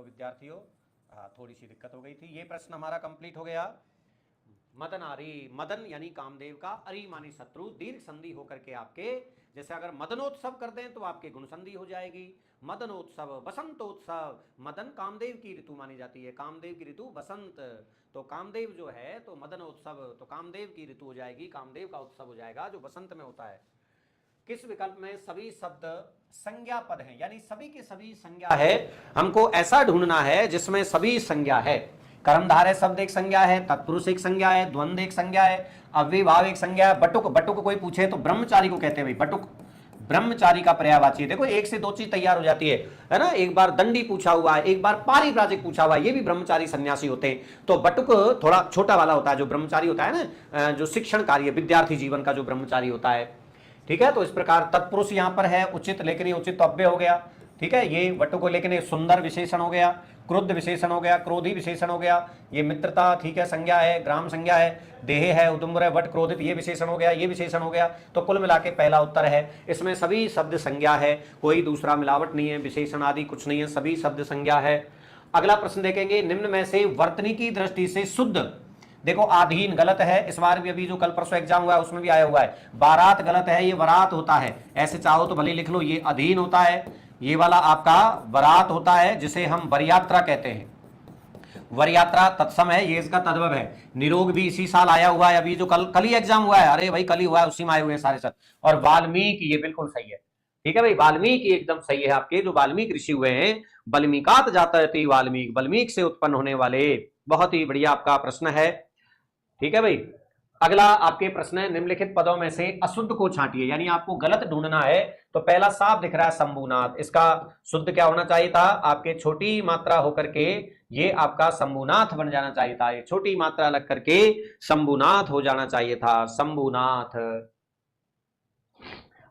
देखो विद्यार्थियों, थोड़ी सी दिक्कत हो गई थी। ये प्रश्न हमारा कंप्लीट हो गया। मदन आरी, मदन यानी कामदेव का, अरी मानी शत्रु, दीर्घ संधि होकर के आपके, जैसे अगर मदनोत्सव कर दें तो आपके गुण संधि हो जाएगी। मदनोत्सव, बसंतोत्सव, मदन कामदेव की ऋतु मानी जाती है, कामदेव की ऋतु बसंत, तो कामदेव जो है तो मदनोत्सव तो कामदेव की ऋतु हो जाएगी, कामदेव का उत्सव हो जाएगा जो बसंत में होता है। किस विकल्प में सभी शब्द संज्ञा पद हैं, यानी सभी के सभी संज्ञा है। हमको ऐसा ढूंढना है जिसमें सभी संज्ञा है। कर्मधारय शब्द एक संज्ञा है, तत्पुरुष एक संज्ञा है, द्वंद्व एक संज्ञा है, अव्ययभाव एक संज्ञा है। बटुक, बटुक कोई पूछे तो ब्रह्मचारी को कहते हैं भाई, बटुक ब्रह्मचारी का पर्यायवाची है। देखो एक से दो चीज तैयार हो जाती है ना। एक बार दंडी पूछा हुआ है, एक बार पारिव्राजिक पूछा हुआ है, ये भी ब्रह्मचारी सन्यासी होते हैं। तो बटुक थोड़ा छोटा वाला होता है, जो ब्रह्मचारी होता है ना, जो शिक्षण कार्य विद्यार्थी जीवन का जो ब्रह्मचारी होता है, ठीक है। तो इस प्रकार तत्पुरुष यहां पर है उचित, लेकिन ये उचित तो अव्यय हो गया, ठीक है। ये वटुक, लेकिन ये सुंदर विशेषण हो गया, क्रुद्ध विशेषण हो गया, क्रोधी विशेषण हो गया। ये मित्रता, ठीक है, संज्ञा है, ग्राम संज्ञा है, देह है, उदुम्बर है, वट क्रोधित, ये विशेषण हो गया, ये विशेषण हो गया। तो कुल मिला के पहला उत्तर है। इसमें सभी शब्द संज्ञा है, कोई दूसरा मिलावट नहीं है, विशेषण आदि कुछ नहीं है, सभी शब्द संज्ञा है। अगला प्रश्न देखेंगे, निम्न में से वर्तनी की दृष्टि से शुद्ध, देखो आधीन गलत है, इस बार भी अभी जो कल परसों एग्जाम हुआ है उसमें भी आया हुआ है। बारात गलत है, ये वरात होता है, ऐसे चाहो तो भले लिख लो, ये अधीन होता है, ये वाला आपका वरात होता है, जिसे हम वरयात्रा कहते हैं। वरयात्रा तत्सम है, ये इसका तद्भव है। निरोग भी इसी साल आया हुआ है, अभी जो कल ही एग्जाम हुआ है, अरे भाई कल ही हुआ है, उसी में आए हुए हैं सारे सर। और वाल्मीकि, ये बिल्कुल सही है, ठीक है भाई, वाल्मीकि एकदम सही है आपके, जो वाल्मीकि ऋषि हुए हैं। बल्मीकात जातयति वाल्मीकि, वाल्मीकि से उत्पन्न होने वाले। बहुत ही बढ़िया आपका प्रश्न है, ठीक है भाई। अगला आपके प्रश्न है, निम्नलिखित पदों में से अशुद्ध को छांटिए, यानी आपको गलत ढूंढना है। तो पहला साफ दिख रहा है शंभुनाथ, इसका शुद्ध क्या होना चाहिए था, आपके छोटी मात्रा होकर के ये आपका शंभुनाथ बन जाना चाहिए था, ये छोटी मात्रा लग करके शंभुनाथ हो जाना चाहिए था, शंभुनाथ।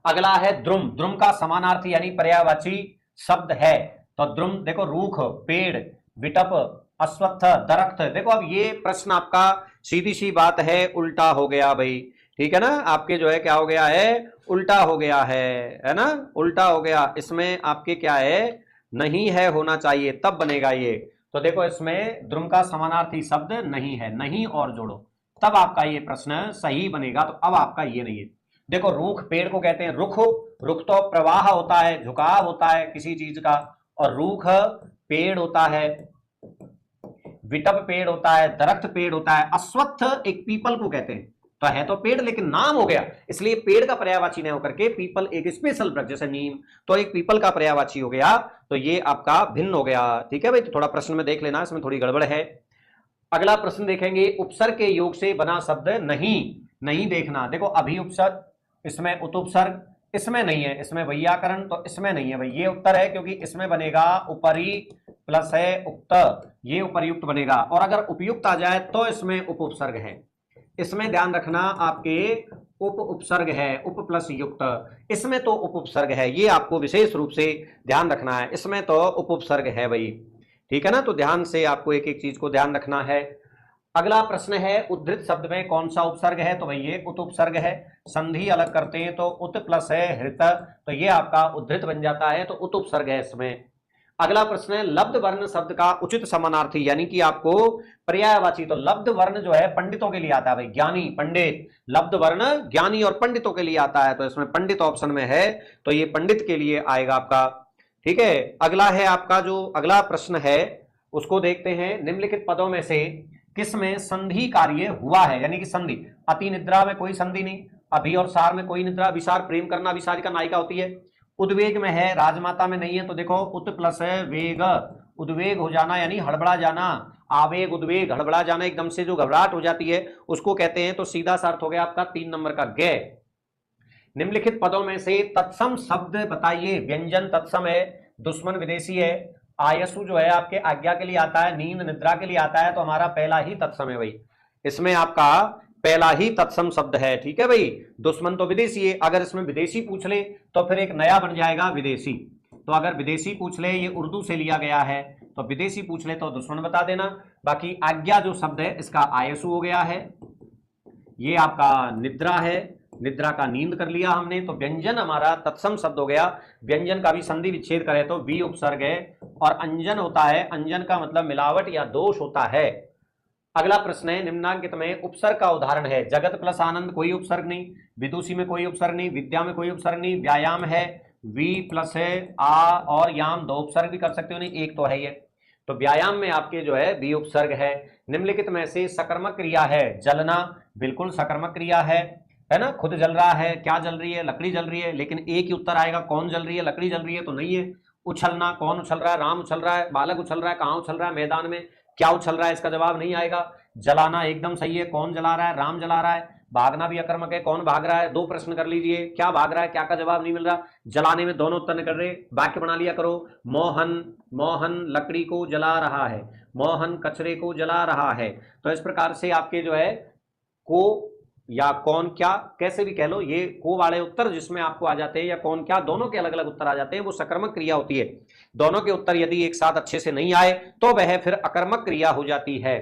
अगला है द्रुम, द्रुम का समानार्थी यानी पर्यायवाची शब्द है। तो द्रुम देखो, रूख, पेड़, विटप, अश्वत्थ, दरख्त। देखो अब ये प्रश्न आपका सीधी सी बात है, उल्टा हो गया भाई, ठीक है ना। आपके जो है क्या हो गया है, उल्टा हो गया है ना, उल्टा हो गया। इसमें आपके क्या है, नहीं है होना चाहिए, तब बनेगा ये। तो देखो इसमें द्रुम का समानार्थी शब्द नहीं है, नहीं और जोड़ो, तब आपका ये प्रश्न सही बनेगा। तो अब आपका ये नहीं है। देखो रूख पेड़ को कहते हैं रुख, रुख तो प्रवाह होता है, झुकाव होता है किसी चीज का, और रूख पेड़ होता है, विटप पेड़ होता है, दरख्त पेड़ होता है, अश्वत्थ एक पीपल को कहते हैं। तो है तो पेड़ लेकिन नाम हो गया, इसलिए पेड़ का पर्यायवाची नहीं होकर के पीपल एक स्पेशल वृक्ष, जैसे नीम, तो एक पीपल का पर्यायवाची हो गया, तो ये आपका भिन्न हो गया, ठीक है भाई। तो थोड़ा प्रश्न में देख लेना, इसमें थोड़ी गड़बड़ है। अगला प्रश्न देखेंगे, उपसर्ग के योग से बना शब्द नहीं, नहीं देखना। देखो अभी उपसर्ग, इसमें उत्पसर्ग, इसमें नहीं है, इसमें वैयाकरण, तो इसमें नहीं है भाई, ये उत्तर है, क्योंकि इसमें बनेगा उपरी प्लस है उक्त, ये उपरयुक्त बनेगा। और अगर उपयुक्त आ जाए तो इसमें उपसर्ग है, इसमें ध्यान रखना, आपके उपसर्ग है, उप प्लस युक्त, इसमें तो उपसर्ग है, ये आपको विशेष रूप से ध्यान रखना है, इसमें तो उपसर्ग है भाई, ठीक है ना। तो ध्यान से आपको एक एक चीज को ध्यान रखना है। अगला प्रश्न है, उद्धृत शब्द में कौन सा उपसर्ग है, तो भाई ये उत उपसर्ग है। संधि अलग करते हैं तो उत प्लस है हृत, तो ये आपका उद्धृत बन जाता है, तो उत उपसर्ग है इसमें। अगला प्रश्न है, लब्ध वर्ण शब्द का उचित समानार्थी, यानी कि आपको पर्यायवाची। तो लब्ध वर्ण जो है पंडितों के लिए आता है भाई, ज्ञानी पंडित, लब्ध वर्ण ज्ञानी और पंडितों के लिए आता है, तो इसमें पंडित ऑप्शन में है, तो ये पंडित के लिए आएगा आपका, ठीक है। अगला है आपका, जो अगला प्रश्न है उसको देखते हैं, निम्नलिखित पदों में से किसमें संधि कार्य हुआ है, यानी कि संधि। अति निद्रा में कोई संधि नहीं, अभी और सार में कोई निद्रा, विसार प्रेम करना, विसारिका नायिका होती है। उद्वेग में है, राजमाता में नहीं है, तो देखो उत प्लस है वेग, उद्वेग हो जाना यानी हड़बड़ा जाना, आवेग उद्वेग, हड़बड़ा जाना, एकदम से जो घबराहट हो जाती है उसको कहते हैं। तो सीधा सा अर्थ हो गया आपका 3 नंबर का गे। निम्नलिखित पदों में से तत्सम शब्द बताइए। व्यंजन तत्सम है, दुश्मन विदेशी है, आयसु जो है आपके आज्ञा के लिए आता है, नींद निद्रा के लिए आता है, तो हमारा पहला ही तत्सम है भाई, इसमें आपका पहला ही तत्सम शब्द है, ठीक है भाई। दुश्मन तो विदेशी है, अगर इसमें विदेशी पूछ ले तो फिर एक नया बन जाएगा विदेशी। तो अगर विदेशी पूछ ले, ये उर्दू से लिया गया है, तो विदेशी पूछ ले तो दुश्मन बता देना। बाकी आज्ञा जो शब्द है इसका आयसु हो गया है, ये आपका निद्रा है, निद्रा का नींद कर लिया हमने, तो व्यंजन हमारा तत्सम शब्द हो गया। व्यंजन का भी संधि विच्छेद करें तो वी उपसर्ग है, और अंजन होता है, अंजन का मतलब मिलावट या दोष होता है। अगला प्रश्न है, निम्नांकित में उपसर्ग का उदाहरण है। जगत प्लस आनंद कोई उपसर्ग नहीं, विदुषी में कोई उपसर्ग नहीं, विद्या में कोई उपसर्ग नहीं, व्यायाम है, वी प्लस है, आ और याम दो उपसर्ग भी कर सकते हो, नहीं एक तो है ये, तो व्यायाम में आपके जो है वी उपसर्ग है। निम्नलिखित में से सकर्मक क्रिया है, जलना, बिल्कुल सकर्मक क्रिया है ना, खुद जल रहा है, क्या जल रही है, लकड़ी जल रही है, लेकिन एक ही उत्तर आएगा, कौन जल रही है, लकड़ी जल रही है तो नहीं है। उछलना, कौन उछल रहा है, राम उछल रहा है, बालक उछल रहा है, कहां उछल रहा है, मैदान में, क्या उछल रहा है, इसका जवाब नहीं आएगा। जलाना एकदम सही है, कौन जला रहा है, राम जला रहा है। भागना भी अकर्मक है, कौन भाग रहा है, दो प्रश्न कर लीजिए, क्या भाग रहा है, क्या का जवाब नहीं मिल रहा, जलाने में दोनों उत्तर नहीं कर रहे, वाक्य बना लिया करो। मोहन, मोहन लकड़ी को जला रहा है, मोहन कचरे को जला रहा है। तो इस प्रकार से आपके जो है को या कौन क्या कैसे भी कह लो, ये को वाले उत्तर जिसमें आपको आ जाते हैं या कौन क्या दोनों के अलग अलग उत्तर आ जाते हैं, वो सकर्मक क्रिया होती है। दोनों के उत्तर यदि एक साथ अच्छे से नहीं आए तो वह फिर अकर्मक क्रिया हो जाती है।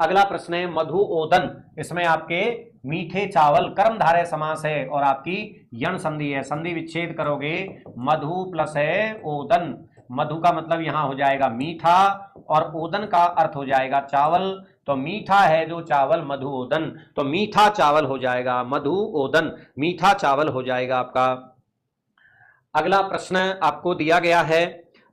अगला प्रश्न है मधु ओदन, इसमें आपके मीठे चावल कर्मधारय समास है और आपकी यण संधि है, संधि विच्छेद करोगे मधु प्लस है ओदन, मधु का मतलब यहां हो जाएगा मीठा और ओदन का अर्थ हो जाएगा चावल, तो मीठा है जो चावल मधु ओदन, तो मीठा चावल हो जाएगा मधु ओदन, मीठा चावल हो जाएगा आपका। अगला प्रश्न आपको दिया गया है,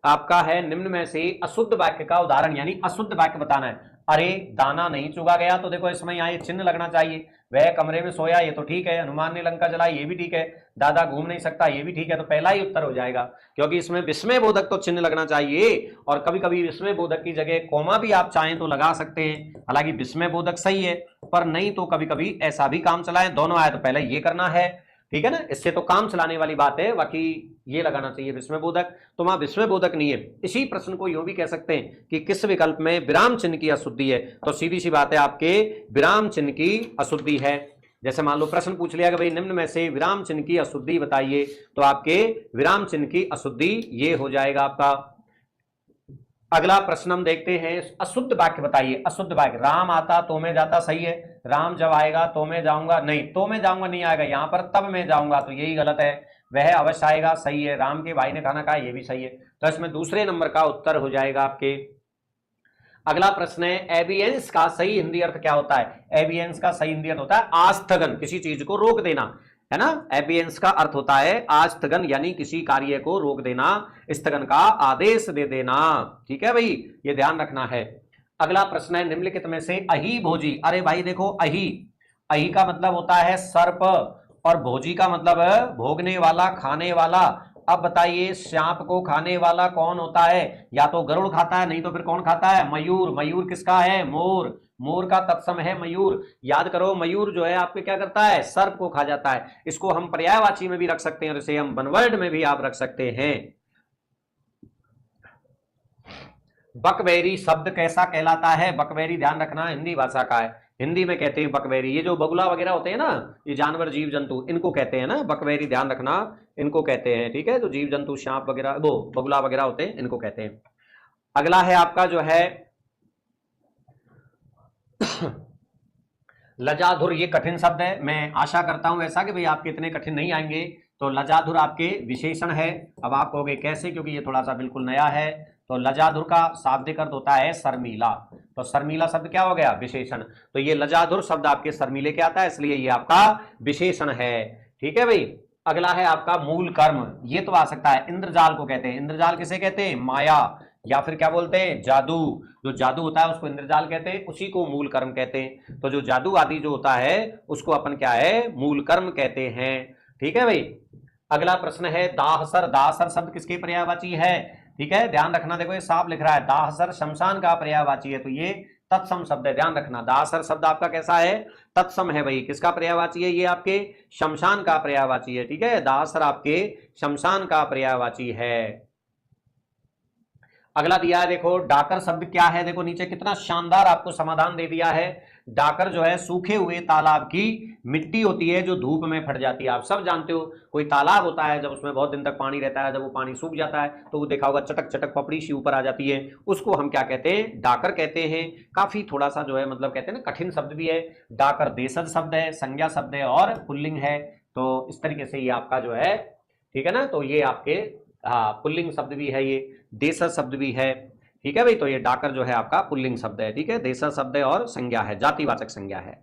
आपका है निम्न में से अशुद्ध वाक्य का उदाहरण, यानी अशुद्ध वाक्य बताना है। अरे दाना नहीं चुगा गया, तो देखो इसमें यहाँ चिन्ह लगना चाहिए। वह कमरे में सोया, ये तो ठीक है। हनुमान ने लंका जलाई, ये भी ठीक है। दादा घूम नहीं सकता, ये भी ठीक है। तो पहला ही उत्तर हो जाएगा, क्योंकि इसमें विस्मय बोधक तो चिन्ह लगना चाहिए, और कभी कभी विस्मय बोधक की जगह कोमा भी आप चाहें तो लगा सकते हैं। हालांकि विस्मय बोधक सही है, पर नहीं तो कभी कभी ऐसा भी काम चलाएं, दोनों आए तो पहले ये करना है, ठीक है ना, इससे तो काम चलाने वाली बात है। बाकी ये लगाना चाहिए विस्मय बोधक, तो वहां विस्मय बोधक नहीं है। इसी प्रश्न को यूं भी कह सकते हैं कि किस विकल्प में विराम चिन्ह की अशुद्धि है, तो सीधी सी बात है आपके विराम चिन्ह की अशुद्धि है। जैसे मान लो प्रश्न पूछ लिया कि भाई निम्न में से विराम चिन्ह की अशुद्धि बताइए, तो आपके विराम चिन्ह की अशुद्धि ये हो जाएगा आपका। अगला प्रश्न हम देखते हैं, अशुद्ध वाक्य बताइए। अशुद्ध वाक्य, राम आता तो मैं जाता, सही है। राम जब आएगा तो मैं जाऊंगा, नहीं, तो मैं जाऊंगा नहीं आएगा, यहां पर तब मैं जाऊंगा, तो यही गलत है। वह अवश्य आएगा, सही है। राम के भाई ने खाना खाया, ये भी सही है। तो इसमें दूसरे नंबर का उत्तर हो जाएगा आपके। अगला प्रश्न है, एबियंस का सही हिंदी अर्थ क्या होता है। एबियंस का सही हिंदी अर्थ होता है आस्थगन, किसी चीज को रोक देना, है ना। एबियंस का अर्थ होता है आस्थगन, यानी किसी कार्य को रोक देना, स्थगन का आदेश दे देना, ठीक है भाई, ये ध्यान रखना है। अगला प्रश्न है, निम्नलिखित में से अही भोजी, अरे भाई देखो अही, अही का मतलब होता है सर्प, और भोजी का मतलब है भोगने वाला, खाने वाला। अब बताइए सांप को खाने वाला कौन होता है, या तो गरुड़ खाता है, नहीं तो फिर कौन खाता है, मयूर। मयूर किसका है, मोर, मोर का तत्सम है मयूर। याद करो मयूर जो है आपके क्या करता है, सर्प को खा जाता है। इसको हम पर्यायवाची में भी रख सकते हैं और इसे हम वनवर्ड में भी आप रख सकते हैं। बकबेरी शब्द कैसा कहलाता है, बकबेरी ध्यान रखना हिंदी भाषा का है, हिंदी में कहते हैं बकबेरी। ये जो बगुला वगैरह होते हैं ना, ये जानवर जीव जंतु, इनको कहते हैं ना बकबेरी, ध्यान रखना इनको कहते हैं, ठीक है। जो जीव जंतु सांप वगैरह, वो बगुला वगैरह होते हैं, इनको कहते हैं। अगला है आपका जो है लजाधुर, ये कठिन शब्द है, मैं आशा करता हूं ऐसा कि भाई आपके इतने कठिन नहीं आएंगे। तो लजाधुर आपके विशेषण है। अब आप कहोगे कैसे, क्योंकि ये थोड़ा सा बिल्कुल नया है। तो लजाधुर का शाब्दिक अर्थ होता है शर्मीला, तो शर्मीला शब्द क्या हो गया, विशेषण। तो ये लजाधुर शब्द आपके शर्मीले के आता है, इसलिए ये आपका विशेषण है, ठीक है भाई। अगला है आपका मूल कर्म, ये तो आ सकता है, इंद्रजाल को कहते हैं। इंद्रजाल किसे कहते हैं, माया, या फिर क्या बोलते हैं, जादू। जो जादू होता है उसको इंद्रजाल कहते हैं, उसी को मूल कर्म कहते हैं। तो जो जादू आदि जो होता है उसको अपन क्या है, मूल कर्म कहते हैं, ठीक है भाई। अगला प्रश्न है दाहसर, दाहसर शब्द किसके पर्यायवाची है, ठीक है, ध्यान रखना। देखो ये साफ लिख रहा है, दाहसर शमशान का पर्यायवाची है, तो ये तत्सम शब्द है, ध्यान रखना। दाहसर शब्द आपका कैसा है, तत्सम है भाई। किसका पर्यायवाची है, ये आपके शमशान का पर्यायवाची है, ठीक है। दाहसर आपके शमशान का पर्यायवाची है। अगला दिया है देखो, डाकर शब्द क्या है, देखो नीचे कितना शानदार आपको समाधान दे दिया है। डाकर जो है सूखे हुए तालाब की मिट्टी होती है जो धूप में फट जाती है। आप सब जानते हो कोई तालाब होता है, जब उसमें बहुत दिन तक पानी रहता है, जब वो पानी सूख जाता है तो वो देखा होगा चटक चटक पपड़ी सी ऊपर आ जाती है, उसको हम क्या कहते हैं, डाकर कहते हैं। काफी थोड़ा सा जो है मतलब कहते हैं ना कठिन शब्द भी है। डाकर देशज शब्द है, संज्ञा शब्द है और पुल्लिंग है। तो इस तरीके से ये आपका जो है, ठीक है ना, तो ये आपके पुल्लिंग शब्द भी है, ये देशज शब्द भी है, ठीक है भाई। तो ये डाकर जो है आपका पुल्लिंग शब्द है, ठीक है, देशज शब्द है और संज्ञा है, जातिवाचक संज्ञा है।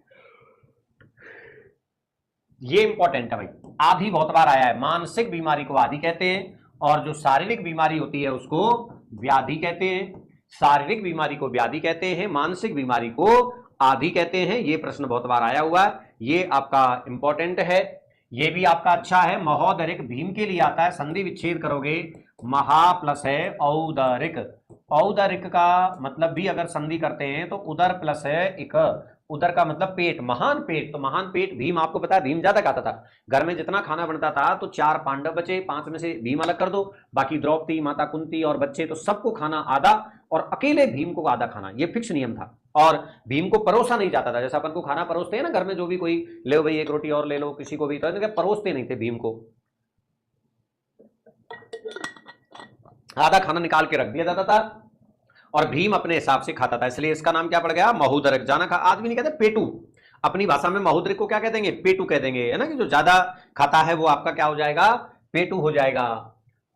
ये इंपॉर्टेंट है भाई। आदि बहुत बार आया है। मानसिक बीमारी को आदि कहते हैं और जो शारीरिक बीमारी होती है उसको व्याधि कहते हैं। शारीरिक बीमारी को व्याधि कहते हैं, मानसिक बीमारी को आदि कहते हैं। ये प्रश्न बहुत बार आया हुआ है, ये आपका इंपॉर्टेंट है। ये भी आपका अच्छा है। महोदरिक भीम के लिए आता है, संधि विच्छेद करोगे महा प्लस है औदरिक। औदरिक का मतलब भी अगर संधि करते हैं तो उदर प्लस है इक। उदर का मतलब पेट, महान पेट। तो महान पेट भीम, आपको पता है भीम ज्यादा खाता था। घर में जितना खाना बनता था तो 4 पांडव बचे, 5 में से भीम अलग कर दो, बाकी द्रौपदी, माता कुंती और बच्चे, तो सबको खाना आधा और अकेले भीम को आधा खाना, ये फिक्स नियम था। और भीम को परोसा नहीं जाता था, जैसा अपन को खाना परोसते हैं ना घर में, जो भी कोई ले भाई एक रोटी और ले लो किसी को भी, तो परोसते नहीं थे भीम को, आधा खाना निकाल के रख दिया जाता था और भीम अपने हिसाब से खाता था, इसलिए इसका नाम क्या पड़ गया, महोदरक। जाना खा आज भी नहीं कहते पेटू, अपनी भाषा में महोदरक को क्या कह देंगे, पेटू कह देंगे, है ना, कि जो ज्यादा खाता है वो आपका क्या हो जाएगा, पेटू हो जाएगा।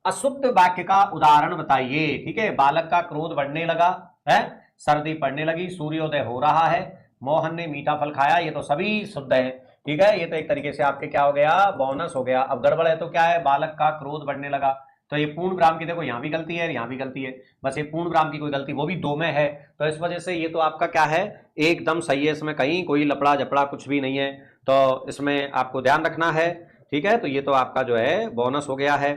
अशुद्ध वाक्य का उदाहरण बताइए, ठीक है। बालक का क्रोध बढ़ने लगा है, सर्दी पड़ने लगी, सूर्योदय हो रहा है, मोहन ने मीठा फल खाया, ये तो सभी शुद्ध है, ठीक है। ये तो एक तरीके से आपके क्या हो गया, बोनस हो गया। अब गड़बड़ है तो क्या है, बालक का क्रोध बढ़ने लगा, तो ये पूर्ण विराम की देखो यहां भी गलती है, यहां भी गलती है, बस ये पूर्ण विराम की कोई गलती, वो भी 2 में है, तो इस वजह से ये तो आपका क्या है, एकदम सही है, इसमें कहीं कोई लपड़ा जपड़ा कुछ भी नहीं है, तो इसमें आपको ध्यान रखना है, ठीक है। तो ये तो आपका जो है बोनस हो गया है,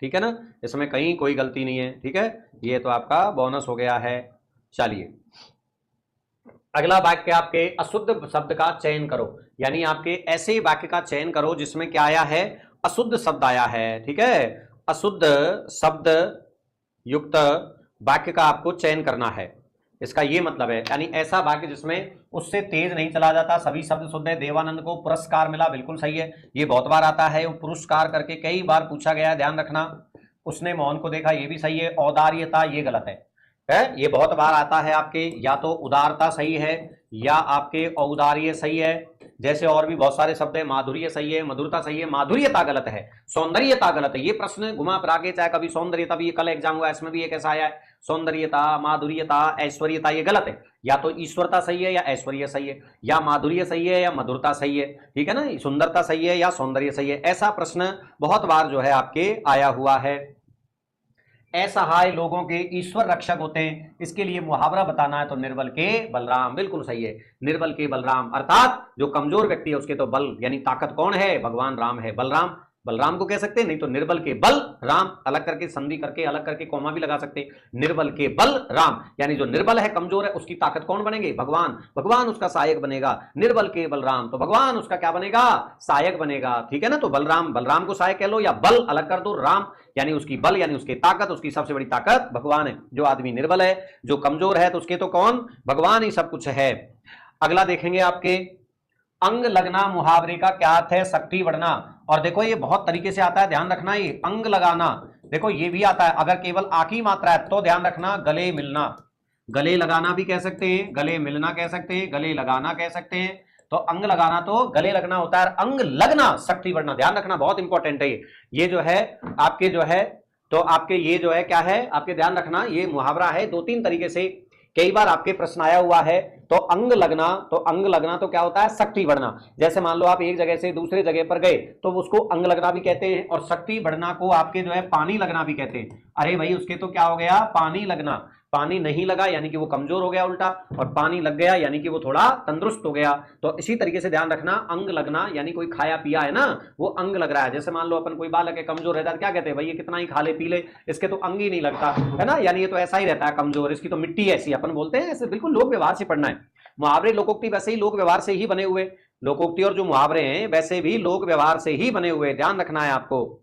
ठीक है ना, इसमें कहीं कोई गलती नहीं है, ठीक है, ये तो आपका बोनस हो गया है। चलिए अगला वाक्य आपके अशुद्ध शब्द का चयन करो, यानी आपके ऐसे वाक्य का चयन करो जिसमें क्या आया है, अशुद्ध शब्द आया है, ठीक है। अशुद्ध शब्द युक्त वाक्य का आपको चयन करना है, इसका ये मतलब है, यानी ऐसा वाक्य जिसमें उससे तेज नहीं चला जाता, सभी शब्द शुद्ध है। देवानंद को पुरस्कार मिला, बिल्कुल सही है, ये बहुत बार आता है, वो पुरस्कार करके कई बार पूछा गया है, ध्यान रखना। उसने मोहन को देखा, ये भी सही है। औदार्यता ये गलत है, ये बहुत बार आता है आपके, या तो उदारता सही है या आपके औदार्य सही है, जैसे और भी बहुत सारे शब्द है। माधुर्य सही है, मधुरता सही है, माधुर्यता गलत है, सौंदर्यता गलत है। ये प्रश्न घुमा फिरा के, चाहे कभी सौंदर्यता भी, कल एग्जाम हुआ इसमें भी एक ऐसा आया है, सौंदर्यता, माधुर्यता, ऐश्वर्यता, ये गलत है। या तो ईश्वरता सही है या ऐश्वर्य सही है, या माधुर्य सही है या मधुरता सही है, ठीक है ना, सुंदरता सही है या सौंदर्य सही है। ऐसा प्रश्न बहुत बार जो है आपके आया हुआ है। असहाय लोगों के ईश्वर रक्षक होते हैं, इसके लिए मुहावरा बताना है तो निर्बल के बलराम, बिल्कुल सही है, निर्बल के बलराम, अर्थात जो कमजोर व्यक्ति है उसके तो बल यानी ताकत कौन है, भगवान राम है। बलराम, बलराम को कह सकते हैं, नहीं तो निर्बल के बल राम, अलग करके संधि करके अलग करके कॉमा भी लगा सकते हैं। निर्बल के बल राम, यानी जो निर्बल है, कमजोर है, उसकी ताकत कौन बनेंगे, भगवान, भगवान उसका सहायक बनेगा। निर्बल के बलराम, तो भगवान उसका क्या बनेगा, सहायक बनेगा, ठीक है ना। तो बलराम, बलराम को सहायक कह लो या बल अलग कर दो, राम यानी उसकी बल यानी उसकी ताकत, उसकी सबसे बड़ी ताकत भगवान है। जो आदमी निर्बल है, जो कमजोर है, तो उसके तो कौन, भगवान ही सब कुछ है। अगला देखेंगे आपके अंग लगना मुहावरे का क्या अर्थ है, शक्ति बढ़ना। और देखो ये बहुत तरीके से आता है, ध्यान रखना। ये अंग लगाना, देखो ये भी आता है, अगर केवल आ की मात्रा है तो ध्यान रखना, गले मिलना, गले लगाना भी कह सकते हैं, गले मिलना कह सकते हैं, गले लगाना कह सकते हैं। तो अंग लगाना तो गले लगना होता है, अंग लगना शक्ति बढ़ना, ध्यान रखना, बहुत इंपॉर्टेंट है ये जो है आपके जो है, तो आपके ये जो है क्या है, आपके ध्यान रखना, ये मुहावरा है, 2-3 तरीके से कई बार आपके प्रश्न आया हुआ है। तो अंग लगना, तो अंग लगना तो क्या होता है, शक्ति बढ़ना। जैसे मान लो आप एक जगह से दूसरे जगह पर गए तो उसको अंग लगना भी कहते हैं, और शक्ति बढ़ना को आपके जो है पानी लगना भी कहते हैं। अरे भाई उसके तो क्या हो गया, पानी लगना, पानी नहीं लगा यानी कि वो कमजोर हो गया उल्टा, और पानी लग गया यानी कि वो थोड़ा तंदुरुस्त हो गया। तो इसी तरीके से ध्यान रखना, अंग लगना यानी कोई खाया पिया है ना, वो अंग लग रहा है। जैसे मान लो अपन कोई बालक है कमजोर रहता है, क्या कहते हैं, भाई ये कितना ही खा ले पी ले, इसके तो अंग ही नहीं लगता, है ना, यानी ये तो ऐसा ही रहता है कमजोर, इसकी तो मिट्टी ऐसी, अपन बोलते हैं ऐसे, बिल्कुल लोक व्यवहार से पढ़ना है। मुहावरे लोकोक्ति वैसे ही लोक व्यवहार से ही बने हुए, लोकोक्ति और जो मुहावरे हैं वैसे भी लोक व्यवहार से ही बने हुए, ध्यान रखना है आपको,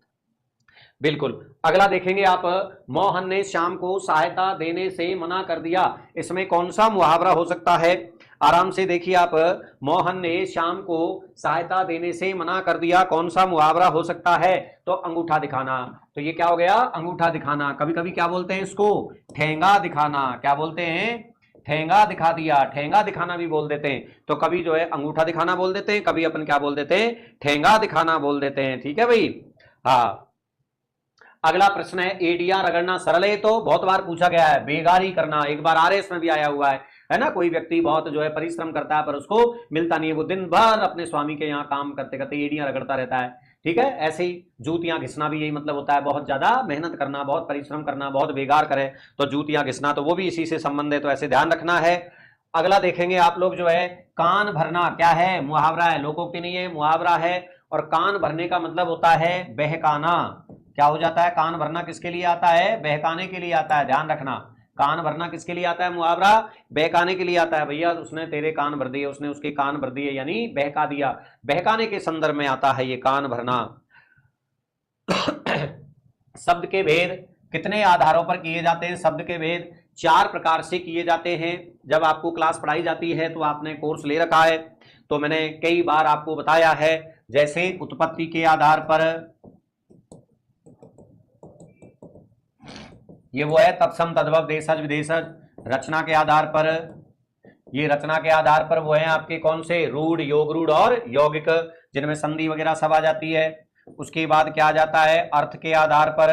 बिल्कुल। अगला देखेंगे आप, मोहन ने श्याम को सहायता देने से मना कर दिया, इसमें कौन सा मुहावरा हो सकता है। आराम से देखिए आप, मोहन ने श्याम को सहायता देने से मना कर दिया, कौन सा मुहावरा हो सकता है? तो अंगूठा दिखाना। तो ये क्या हो गया? अंगूठा दिखाना। कभी कभी क्या बोलते हैं इसको? ठेंगा दिखाना। क्या बोलते हैं? ठेंगा दिखा दिया, ठेंगा दिखाना भी बोल देते हैं। तो कभी जो है अंगूठा दिखाना बोल देते हैं, कभी अपन क्या बोल देते हैं? ठेंगा दिखाना बोल देते हैं। ठीक है भाई। हाँ, अगला प्रश्न है, एडिया रगड़ना सरल है, तो बहुत बार पूछा गया है। बेगारी करना, एक बार आरएस में भी आया हुआ है ना। कोई व्यक्ति बहुत जो है परिश्रम करता है पर उसको मिलता नहीं है, वो दिन भर अपने स्वामी के यहाँ काम करते करते एडियां रगड़ता रहता है। ठीक है, ऐसे ही जूतियां घिसना भी यही मतलब होता है, बहुत ज्यादा मेहनत करना, बहुत परिश्रम करना, बहुत बेगार करे तो जूतियां घिसना, तो वो भी इसी से संबंधित है, तो ऐसे ध्यान रखना है। अगला देखेंगे आप लोग जो है, कान भरना क्या है? मुहावरा है, लोकोक्ति नहीं है, मुहावरा है। और कान भरने का मतलब होता है बहकाना। क्या हो जाता है? कान भरना किसके लिए आता है? बहकाने के लिए आता है, ध्यान रखना। कान भरना किसके लिए आता है? मुहावरा बहकाने के लिए आता है। भैया उसने तेरे कान भर दिए, उसने उसके कान भर दिए, यानी बहका दिया, बहकाने के संदर्भ में आता है ये कान भरना। शब्द के भेद कितने आधारों पर किए जाते हैं? शब्द के भेद 4 प्रकार से किए जाते हैं। जब आपको क्लास पढ़ाई जाती है तो आपने कोर्स ले रखा है, तो मैंने कई बार आपको बताया है। जैसे उत्पत्ति के आधार पर, ये वो है तत्सम तद्भव देशज विदेशज। रचना के आधार पर, ये रचना के आधार पर वो है आपके कौन से? रूढ़, योग रूढ़ और यौगिक, जिनमें संधि वगैरह सब आ जाती है। उसके बाद क्या आ जाता है? अर्थ के आधार पर,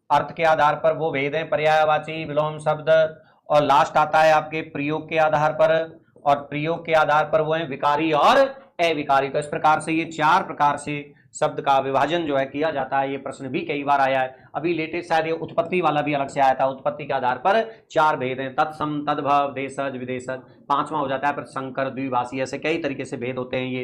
अर्थ के आधार पर वो भेद है पर्यायवाची, विलोम शब्द। और लास्ट आता है आपके प्रयोग के आधार पर, और प्रयोग के आधार पर वो है विकारी और अविकारी। तो इस प्रकार से ये 4 प्रकार से शब्द का विभाजन जो है किया जाता है। ये प्रश्न भी कई बार आया है, अभी लेटेस्ट शायद ये उत्पत्ति वाला भी अलग से आया था। उत्पत्ति के आधार पर 4 भेद हैं, तत्सम तद्भव देशज विदेशज। 5वां हो जाता है पर संकर द्विभाषी, ऐसे कई तरीके से भेद होते हैं ये।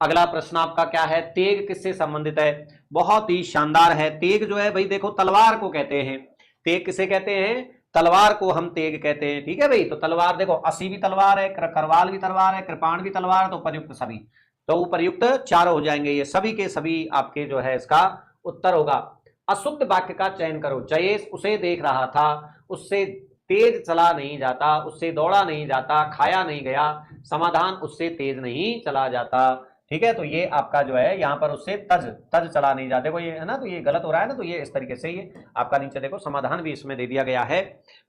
अगला प्रश्न आपका क्या है? तेग किससे संबंधित है? बहुत ही शानदार है। तेग जो है भाई देखो, तलवार को कहते हैं। तेग किसे कहते हैं? तलवार को हम तेग कहते हैं। ठीक है भाई, तो तलवार देखो, असी भी तलवार है, करवाल भी तलवार है, कृपाण भी तलवार है, तो उपयुक्त सभी, तो उपर्युक्त 4 हो जाएंगे। ये सभी के सभी आपके जो है इसका उत्तर होगा। अशुद्ध वाक्य का चयन करो। जयेश उसे देख रहा था, उससे तेज चला नहीं जाता, उससे दौड़ा नहीं जाता, खाया नहीं गया, समाधान उससे तेज नहीं चला जाता। ठीक है, तो ये आपका जो है यहाँ पर उससे तज चला नहीं जाते, देखो ये है ना, तो ये गलत हो रहा है ना, तो ये इस तरीके से ये आपका नीचे देखो समाधान भी इसमें दे दिया गया है।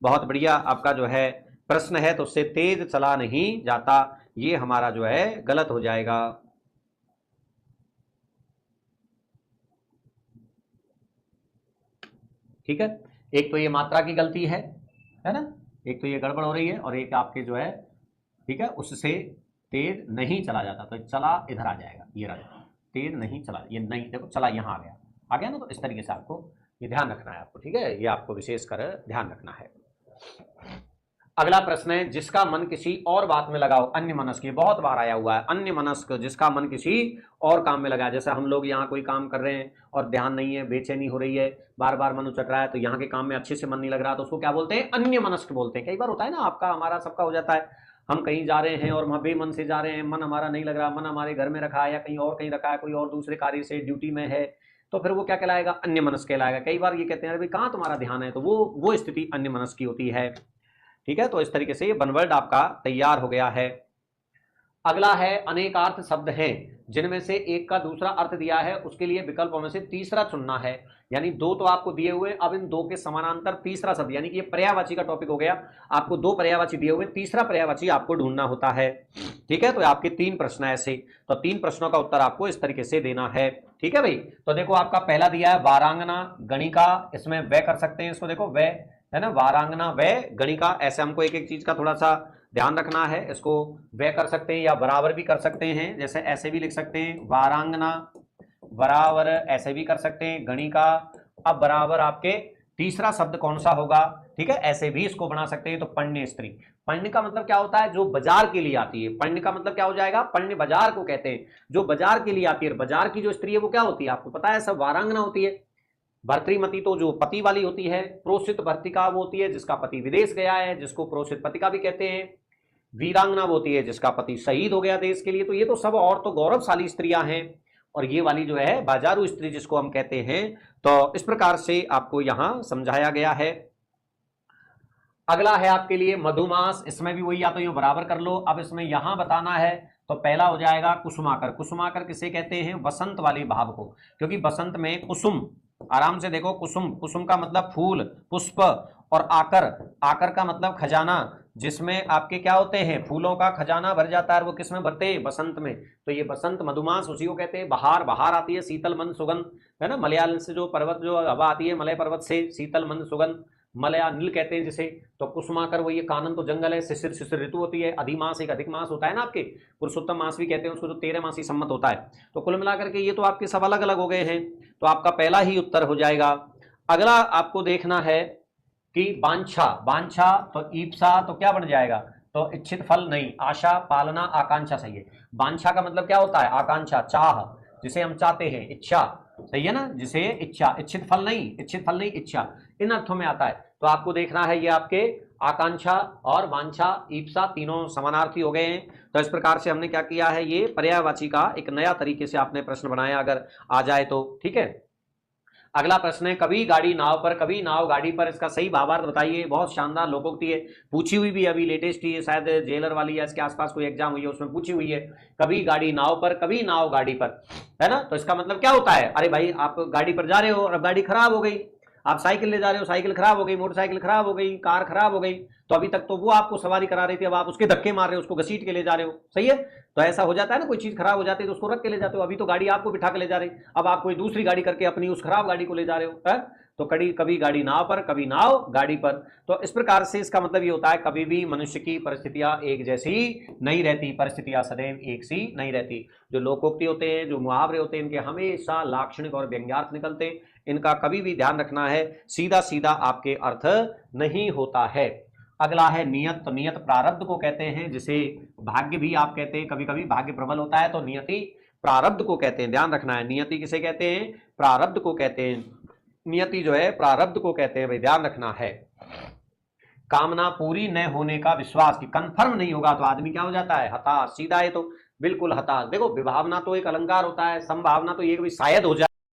बहुत बढ़िया आपका जो है प्रश्न है, तो उससे तेज चला नहीं जाता, ये हमारा जो है गलत हो जाएगा। ठीक है, एक तो ये मात्रा की गलती है ना, एक तो ये गड़बड़ हो रही है, और एक आपके जो है ठीक है उससे तेज नहीं चला जाता, तो चला इधर आ जाएगा, ये रहा तेज नहीं चला, ये नहीं देखो चला यहाँ आ गया ना, तो इस तरीके से आपको ये ध्यान रखना है आपको। ठीक है, ये आपको विशेष कर ध्यान रखना है। अगला प्रश्न है, जिसका मन किसी और बात में लगाओ। अन्य मनस्क, बहुत बार आया हुआ है, अन्य मनस्क, जिसका मन किसी और काम में लगा है। जैसे हम लोग यहाँ कोई काम कर रहे हैं और ध्यान नहीं है, बेचैनी हो रही है, बार बार मन उचट रहा है, तो यहाँ के काम में अच्छे से मन नहीं लग रहा, तो उसको क्या बोलते हैं? अन्य मनस्क बोलते हैं। कई बार होता है ना, आपका हमारा सबका हो जाता है, हम कहीं जा रहे हैं और वहां बेमन से जा रहे हैं, मन हमारा नहीं लग रहा, मन हमारे घर में रखा है या कहीं और रखा है, कोई और दूसरे कार्य से ड्यूटी में है, तो फिर वो क्या कहलाएगा? अन्य मनस्क कहलाएगा। कई बार ये कहते हैं भाई कहाँ तुम्हारा ध्यान है, तो वो स्थिति अन्य मनस्क की होती है। ठीक है, तो इस तरीके से ये बनवर्ड आपका तैयार हो गया है। अगला है, अनेकार्थ शब्द हैं जिनमें से एक का दूसरा अर्थ दिया है, उसके लिए विकल्पों में से तीसरा चुनना है। यानी 2 तो आपको दिए हुए, अब इन 2 के समानांतर तीसरा शब्द, यानी कि ये पर्यायवाची का टॉपिक हो गया। आपको 2 पर्यायवाची दिए हुए, तीसरा पर्यायवाची आपको ढूंढना होता है। ठीक है, तो आपके 3 प्रश्न ऐसे, तो 3 प्रश्नों का उत्तर आपको इस तरीके से देना है। ठीक है भाई, तो देखो आपका पहला दिया है वारांगना गणिका, इसमें वे कर सकते हैं, इसको देखो वे है ना, वारांगना वे गणिका, ऐसे हमको एक एक चीज का थोड़ा सा ध्यान रखना है। इसको वे कर सकते हैं या बराबर भी कर सकते हैं, जैसे ऐसे भी लिख सकते हैं वारांगना बराबर, ऐसे भी कर सकते हैं गणिका। अब बराबर आपके तीसरा शब्द कौन सा होगा? ठीक है, ऐसे भी इसको बना सकते हैं। तो पण्य स्त्री, पण्य का मतलब क्या होता है? जो बाजार के लिए आती है। पण्य का मतलब क्या हो जाएगा? पण्य बाजार को कहते हैं, जो बाजार के लिए आती है। बाजार की जो स्त्री है वो क्या होती है आपको पता है? सब वारांगना होती है। भर्तृमती तो जो पति वाली होती है, प्रोषित भर्तिका वो होती है जिसका पति विदेश गया है, जिसको प्रोषित पतिका भी कहते हैं। वीरांगना वो होती है जिसका पति शहीद हो गया देश के लिए। तो ये तो सब और तो गौरवशाली स्त्रियां हैं, और ये वाली जो है बाजारू स्त्री जिसको हम कहते हैं। तो इस प्रकार से आपको यहां समझाया गया है। अगला है आपके लिए मधुमास, इसमें भी वही या तो यूं बराबर कर लो। अब इसमें यहां बताना है तो पहला हो जाएगा कुसुमाकर। कुसुमाकर किसे कहते हैं? वसंत वाले भाव को, क्योंकि बसंत में कुसुम, आराम से देखो, कुसुम, कुसुम का मतलब फूल, पुष्प, और आकर, आकर का मतलब खजाना, जिसमें आपके क्या होते हैं? फूलों का खजाना भर जाता है। वो किस में भरते हैं? बसंत में। तो ये बसंत मधुमास उसी को कहते हैं। बहार, बहार आती है शीतल मंद सुगंध, है ना, मलयालम से जो पर्वत, जो हवा आती है मलय पर्वत से, शीतल मंद सुगंध, मलयानिल कहते हैं जिसे। तो कुसुमाकर वही है। कानन तो जंगल है। शिशिर, शिशिर ऋतु होती है। अधिमास एक अधिक मास होता है ना आपके, पुरुषोत्तम मास भी कहते हैं उसको, जो 13 मासी सम्मत होता है। तो कुल मिलाकर के ये तो आपके सब अलग अलग हो गए हैं, तो आपका पहला ही उत्तर हो जाएगा। अगला आपको देखना है कि वांछा, वांछा तो ईप्सा तो क्या बन जाएगा? तो इच्छित फल नहीं, आशा, पालना, आकांक्षा सही है। वांछा का मतलब क्या होता है? आकांक्षा, चाह, जिसे हम चाहते हैं, इच्छा, सही है ना, जिसे इच्छा, इच्छित फल नहीं, इच्छित फल नहीं, इच्छा, इन अर्थों में आता है। तो आपको देखना है ये आपके आकांक्षा और वांछा, ईप्सा तीनों समानार्थी हो गए हैं। तो इस प्रकार से हमने क्या किया है, ये पर्यायवाची का एक नया तरीके से आपने प्रश्न बनाया, अगर आ जाए तो ठीक है। अगला प्रश्न है, कभी गाड़ी नाव पर, कभी नाव गाड़ी पर, इसका सही भावार्थ बताइए। बहुत शानदार लोकोक्ति है, पूछी हुई भी अभी लेटेस्ट ही है, शायद जेलर वाली या इसके आसपास कोई एग्जाम हुई है उसमें पूछी हुई है। कभी गाड़ी नाव पर, कभी नाव गाड़ी पर, है ना। तो इसका मतलब क्या होता है? अरे भाई आप गाड़ी पर जा रहे हो और अब गाड़ी खराब हो गई, आप साइकिल ले जा रहे हो, साइकिल खराब हो गई, मोटरसाइकिल खराब हो गई, कार खराब हो गई, तो अभी तक तो वो आपको सवारी करा रही थी, अब आप उसके धक्के मार रहे हो, उसको घसीट के ले जा रहे हो, सही है। तो ऐसा हो जाता है ना, कोई चीज खराब हो जाती है तो उसको रख के ले जाते हो। अभी तो गाड़ी आपको बिठा के ले जा रही, अब आप कोई दूसरी गाड़ी करके अपनी उस खराब गाड़ी को ले जा रहे हो, है? तो कभी गाड़ी नाव पर, कभी नाव गाड़ी पर। तो इस प्रकार से इसका मतलब ये होता है, कभी भी मनुष्य की परिस्थितियां एक जैसी नहीं रहती, परिस्थितियां सदैव एक सी नहीं रहती। जो लोकोक्ति होते हैं, जो मुहावरे होते हैं, इनके हमेशा लाक्षणिक और व्यंग्यार्थ निकलते, इनका कभी भी ध्यान रखना है, सीधा सीधा आपके अर्थ नहीं होता है। अगला है नियत। तो नियत प्रारब्ध को कहते हैं, जिसे भाग्य भी आप कहते हैं, कभी कभी भाग्य प्रबल होता है तो नियति प्रारब्ध को कहते हैं, ध्यान रखना है। नियति किसे कहते हैं? प्रारब्ध को कहते हैं। नियति जो है प्रारब्ध को कहते हैं, भाई ध्यान रखना है। कामना पूरी न होने का विश्वास, कि कंफर्म नहीं होगा तो आदमी क्या हो जाता है? हताश। सीधा है तो बिल्कुल हताश। देखो विभावना तो एक अलंकार होता है, संभावना तो ये शायद हो जाए।